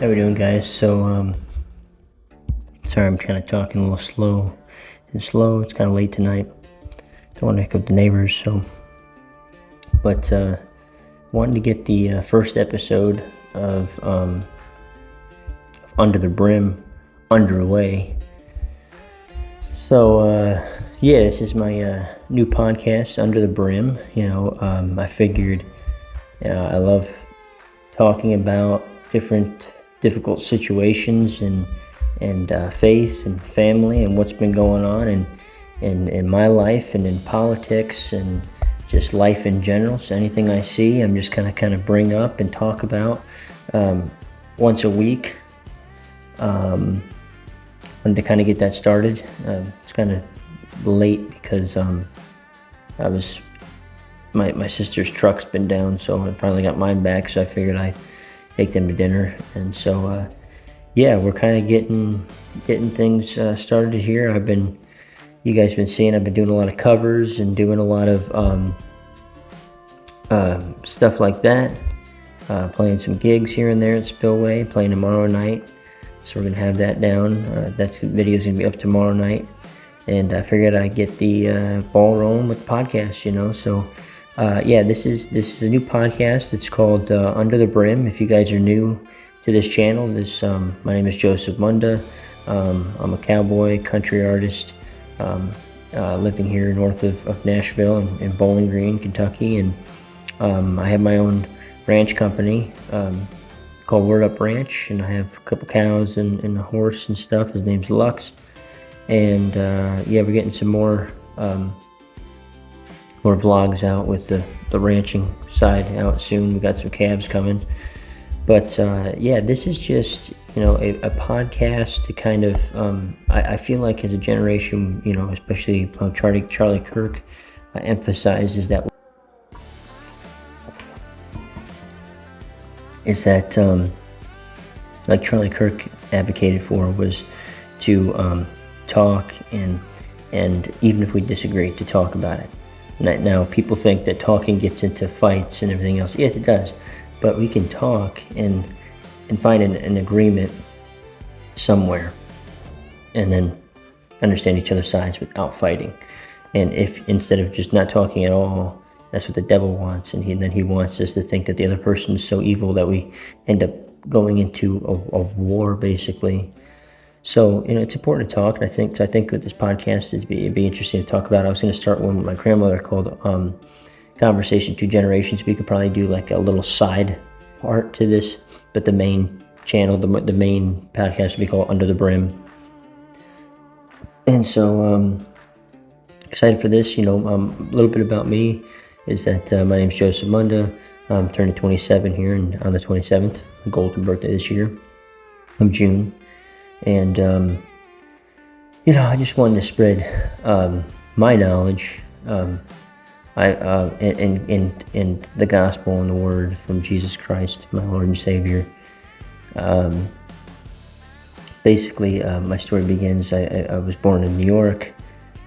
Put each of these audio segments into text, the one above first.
How we doing, guys? So, sorry I'm kind of talking a little slow. It's kind of late tonight. Don't want to wake up the neighbors, but wanted to get the first episode of Under the Brim underway. So, yeah, this is my new podcast, Under the Brim. I figured I love talking about difficult situations and faith and family and what's been going on in my life and in politics and just life in general. So anything I see, I'm just kind of bring up and talk about once a week. Wanted to kind of get that started. It's kind of late because my sister's truck's been down, so I finally got mine back. So I figured I'd take them to dinner, and so yeah, we're kind of getting things started here. You guys been seeing, I've been doing a lot of covers and doing a lot of stuff like that. Playing some gigs here and there at Spillway. Playing tomorrow night, so we're gonna have that down. That video's gonna be up tomorrow night, and I figured I'd get the ball rolling with podcasts. So. Yeah, this is a new podcast. It's called Under the Brim. If you guys are new to this channel, my name is Joseph Munda. I'm a cowboy, country artist, living here north of Nashville in Bowling Green, Kentucky, and I have my own ranch company called Word Up Ranch, and I have a couple cows and a horse and stuff. His name's Lux, and yeah, we're getting some more vlogs out with the ranching side out soon. We got some calves coming, but yeah, this is just a podcast to kind of I feel like as a generation, especially Charlie Kirk emphasizes that like Charlie Kirk advocated for was to talk and even if we disagree, to talk about it. Now, people think that talking gets into fights and everything else. Yes, it does. But we can talk and find an agreement somewhere and then understand each other's sides without fighting. And if instead of just not talking at all, that's what the devil wants. And then he wants us to think that the other person is so evil that we end up going into a war, basically. So, it's important to talk, and I think with this podcast, it'd be interesting to talk about. I was going to start one with my grandmother called Conversation Two Generations. We could probably do like a little side part to this, but the main channel, the main podcast would be called Under the Brim. And so, excited for this. A little bit about me is that my name's Joseph Munda. I'm turning 27 here on the 27th, golden birthday this year of June. And, I just wanted to spread my knowledge in the gospel and the word from Jesus Christ, my Lord and Savior. Basically, my story begins, I was born in New York,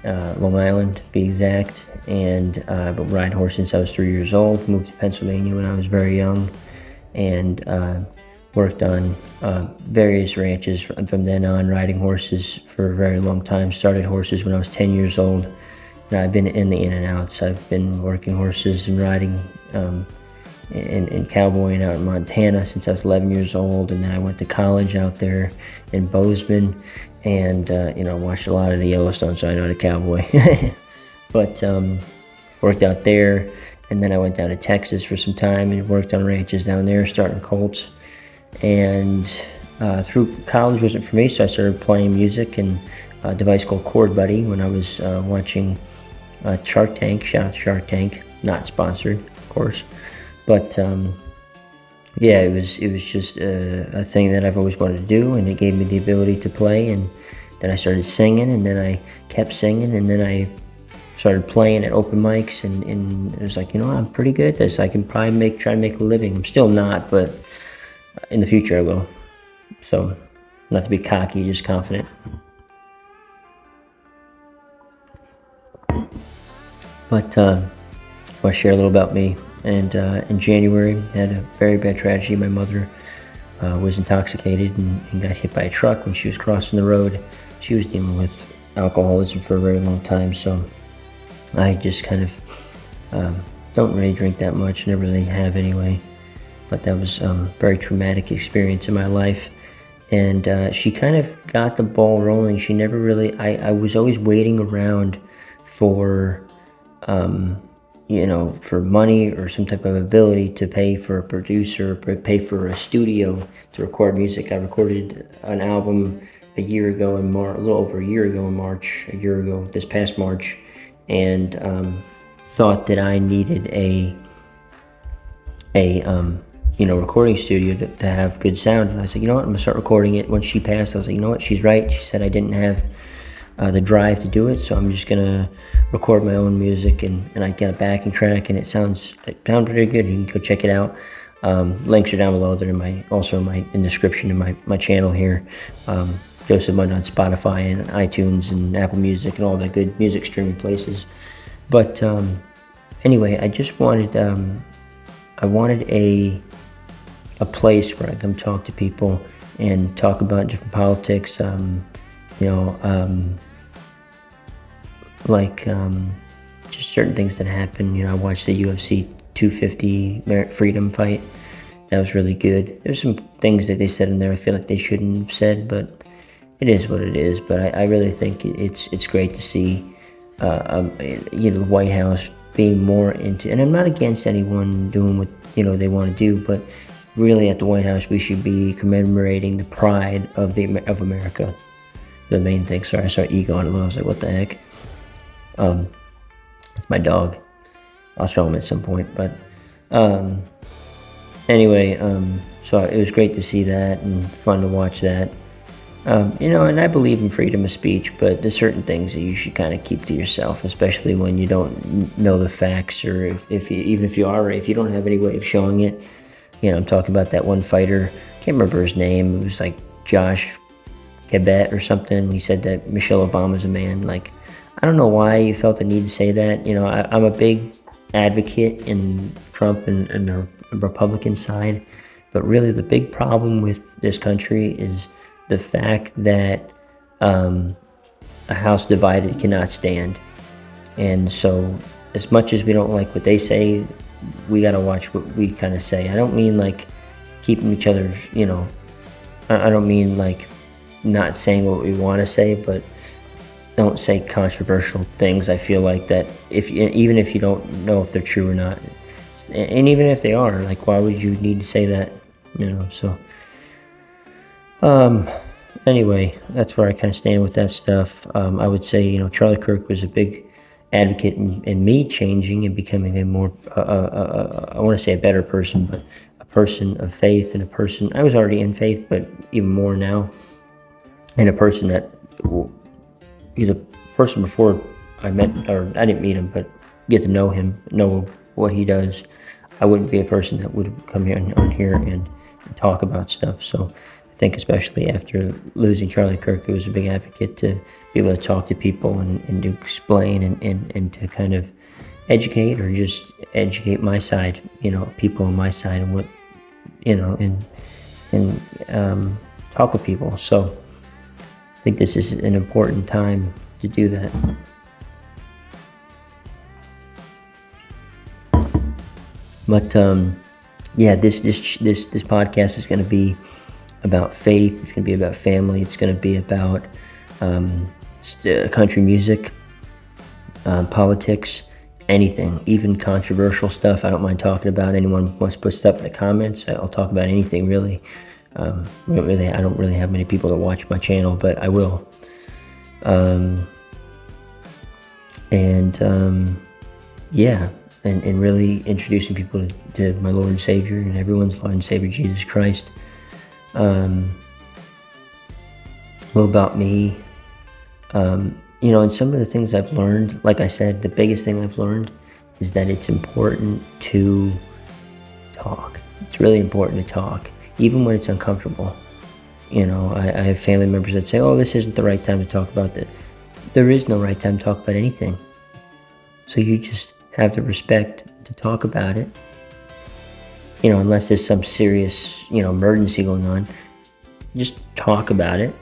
Long Island to be exact, and I've been riding horses since I was 3 years old. Moved to Pennsylvania when I was very young, and worked on various ranches from then on, riding horses for a very long time. Started horses when I was 10 years old. And I've been in the in and outs. I've been working horses and riding and cowboying out in Montana since I was 11 years old. And then I went to college out there in Bozeman and, watched a lot of the Yellowstone, so I know the cowboy. But worked out there. And then I went down to Texas for some time and worked on ranches down there, starting colts. And through college wasn't for me, so I started playing music and a device called Chord Buddy when I was watching Shark Tank. Shout out to Shark Tank, not sponsored, of course, but yeah, it was just a thing that I've always wanted to do, and it gave me the ability to play. And then I started singing, and then I kept singing, and then I started playing at open mics, and it was like, I'm pretty good at this. I can probably try to make a living. I'm still not, but in the future I will. So, not to be cocky, just confident. But I want to share a little about me. and in January, had a very bad tragedy. My mother was intoxicated and got hit by a truck when she was crossing the road. She was dealing with alcoholism for a very long time, so I just kind of don't really drink that much, never really have anyway. But that was a very traumatic experience in my life. And she kind of got the ball rolling. She never really, I was always waiting around for, for money or some type of ability to pay for a producer, pay for a studio to record music. I recorded an album a year ago in March, a little over a year ago in March, this past March, and thought that I needed a recording studio to have good sound. And I said, you know what, I'm gonna start recording it. When she passed, I was like, you know what, she's right. She said I didn't have the drive to do it, so I'm just gonna record my own music, and I got a backing track, and it sounds pretty good. You can go check it out. Links are down below. They're in the description in my channel here. Joseph Mudd on Spotify and iTunes and Apple Music and all the good music streaming places. But anyway, I just wanted a place where I come talk to people and talk about different politics, just certain things that happen. I watched the UFC 250 freedom fight. That was really good. There's some things that they said in there I feel like they shouldn't have said, but it is what it is. But I really think it's great to see the White House being more into, and I'm not against anyone doing what they want to do, but really at the White House we should be commemorating the pride of America. The main thing. Sorry, I saw ego on it. I was like, what the heck? It's my dog. I'll show him at some point. But anyway, so it was great to see that and fun to watch that. And I believe in freedom of speech, but there's certain things that you should kind of keep to yourself, especially when you don't know the facts, or if you don't have any way of showing it. I'm talking about that one fighter. Can't remember his name. It was like Josh Cabet or something. He said that Michelle Obama's a man. Like, I don't know why you felt the need to say that. I'm a big advocate in Trump and the Republican side, but really the big problem with this country is the fact that a house divided cannot stand. And so as much as we don't like what they say, we got to watch what we kind of say. I don't mean like keeping each other, I don't mean like not saying what we want to say, but don't say controversial things. I feel like that even if you don't know if they're true or not, and even if they are, like, why would you need to say that? So anyway, that's where I kind of stand with that stuff. I would say, Charlie Kirk was a big advocate in me changing and becoming a more, I want to say a better person, but a person of faith, and a person, I was already in faith, but even more now, and a person that, he's a person before I didn't meet him, but get to know him, know what he does. I wouldn't be a person that would come on here and talk about stuff. So I think especially after losing Charlie Kirk, it was a big advocate to be able to talk to people and to explain and to kind of educate, or just educate my side, people on my side, and what, and talk with people. So I think this is an important time to do that. But this podcast is going to be about faith. It's going to be about family. It's going to be about country music, politics, anything, even controversial stuff. I don't mind talking about. Anyone wants to put stuff in the comments, I'll talk about anything, really. I don't really have many people that watch my channel, but I will. And really introducing people to my Lord and Savior, and everyone's Lord and Savior, Jesus Christ. A little about me. And some of the things I've learned, like I said, the biggest thing I've learned is that it's important to talk. It's really important to talk, even when it's uncomfortable. I have family members that say, oh, this isn't the right time to talk about that. There is no right time to talk about anything. So you just have the respect to talk about it, unless there's some serious, emergency going on, just talk about it.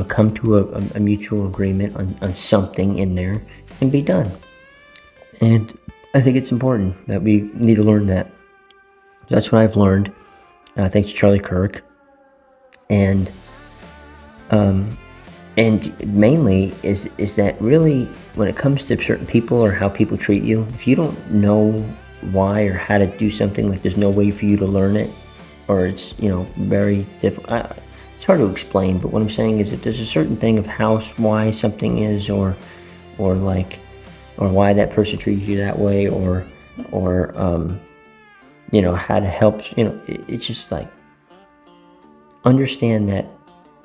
Come to a mutual agreement on something in there and be done. And I think it's important that we need to learn that. That's what I've learned, thanks to Charlie Kirk. And mainly is that really, when it comes to certain people or how people treat you, if you don't know why or how to do something, like there's no way for you to learn it, or it's very difficult. It's hard to explain, but what I'm saying is that there's a certain thing of why something is, or why that person treats you that way, or how to help. It's just like, understand that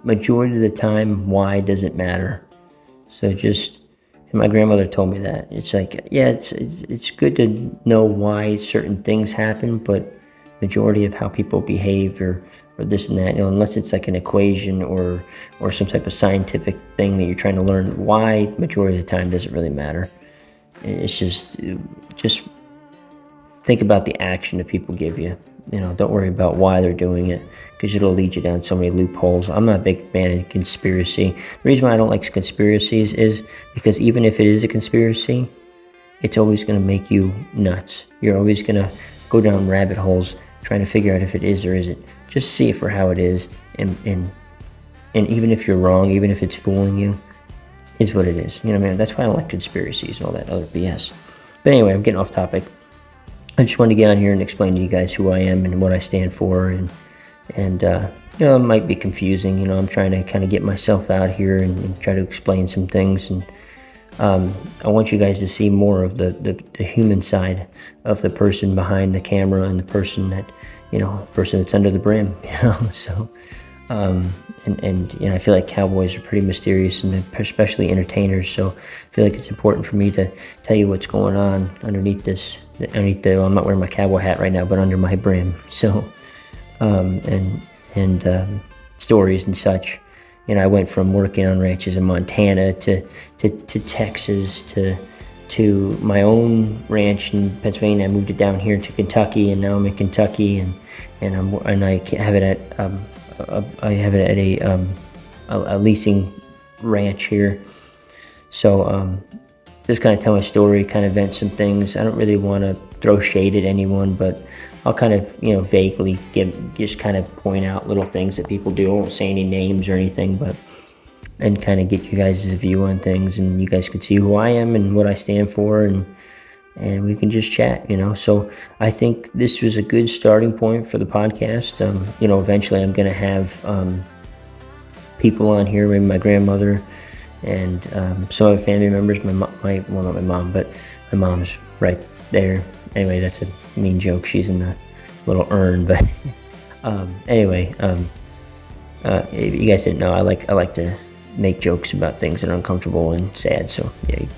majority of the time, why doesn't matter. So and my grandmother told me that. It's like, yeah, it's good to know why certain things happen, but majority of how people behave or this and that, unless it's like an equation or some type of scientific thing that you're trying to learn, why majority of the time doesn't really matter. It's just think about the action that people give you. Don't worry about why they're doing it, because it'll lead you down so many loopholes. I'm not a big fan of conspiracy. The reason why I don't like conspiracies is because even if it is a conspiracy, it's always going to make you nuts. You're always going to go down rabbit holes trying to figure out if it is or isn't. Just see it for how it is, and even if you're wrong, even if it's fooling you, it's what it is. That's why I don't like conspiracies and all that other BS. But anyway, I'm getting off topic. I just wanted to get on here and explain to you guys who I am and what I stand for, and it might be confusing. I'm trying to kind of get myself out here and try to explain some things, and I want you guys to see more of the human side of the person behind the camera and the person that person that's under the brim. So I feel like cowboys are pretty mysterious, and especially entertainers. So I feel like it's important for me to tell you what's going on underneath well, I'm not wearing my cowboy hat right now, but under my brim. So stories and such. I went from working on ranches in Montana to Texas to my own ranch in Pennsylvania. I moved it down here to Kentucky, and now I'm in Kentucky, and I have it at a leasing ranch here. So just kind of tell my story, kind of vent some things. I don't really want to throw shade at anyone, but I'll kind of vaguely just kind of point out little things that people do. I won't say any names or anything, and kind of get you guys' view on things, and you guys can see who I am and what I stand for, and we can just chat, So I think this was a good starting point for the podcast. Eventually I'm going to have people on here, maybe my grandmother and some other family members. Not my mom, but my mom's right there. Anyway, that's a mean joke. She's in the little urn, but anyway, if you guys didn't know, I like to make jokes about things that are uncomfortable and sad. So yeah, you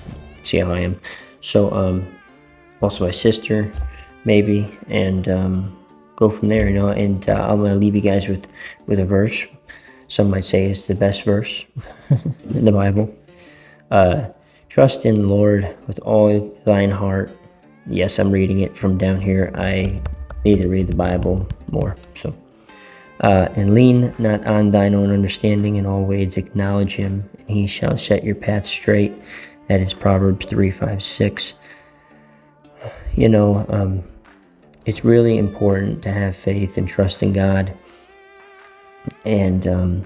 see how I am. So also my sister, maybe, and go from there. And I'm gonna leave you guys with a verse. Some might say it's the best verse in the Bible. Trust in the Lord with all thine heart. Yes, I'm reading it from down here. I need to read the Bible more. So, and lean not on thine own understanding, in all ways acknowledge him, and he shall set your path straight. That is Proverbs 3:5-6. It's really important to have faith and trust in God, and to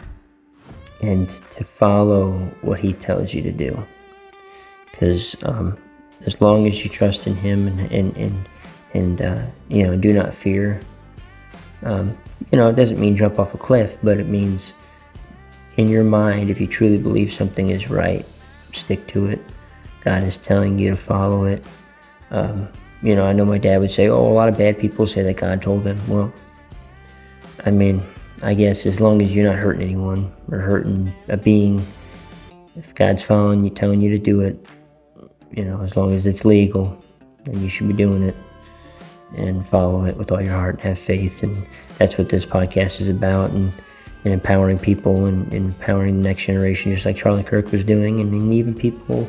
follow what he tells you to do. Because as long as you trust in him and do not fear, it doesn't mean jump off a cliff, but it means in your mind, if you truly believe something is right, stick to it. God is telling you to follow it. I know my dad would say, a lot of bad people say that God told them. Well, I guess as long as you're not hurting anyone or hurting a being, if God's telling you to do it, as long as it's legal, then you should be doing it, and follow it with all your heart and have faith. And that's what this podcast is about, and empowering people and empowering the next generation, just like Charlie Kirk was doing, and even people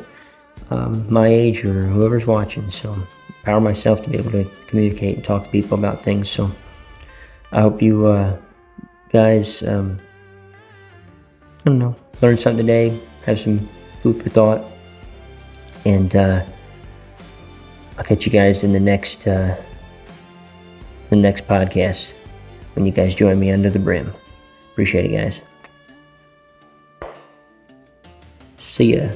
my age or whoever's watching. So empower myself to be able to communicate and talk to people about things. So I hope you guys, I don't know, learn something today, have some food for thought, and I'll catch you guys in the next podcast when you guys join me under the brim. Appreciate it, guys. See ya.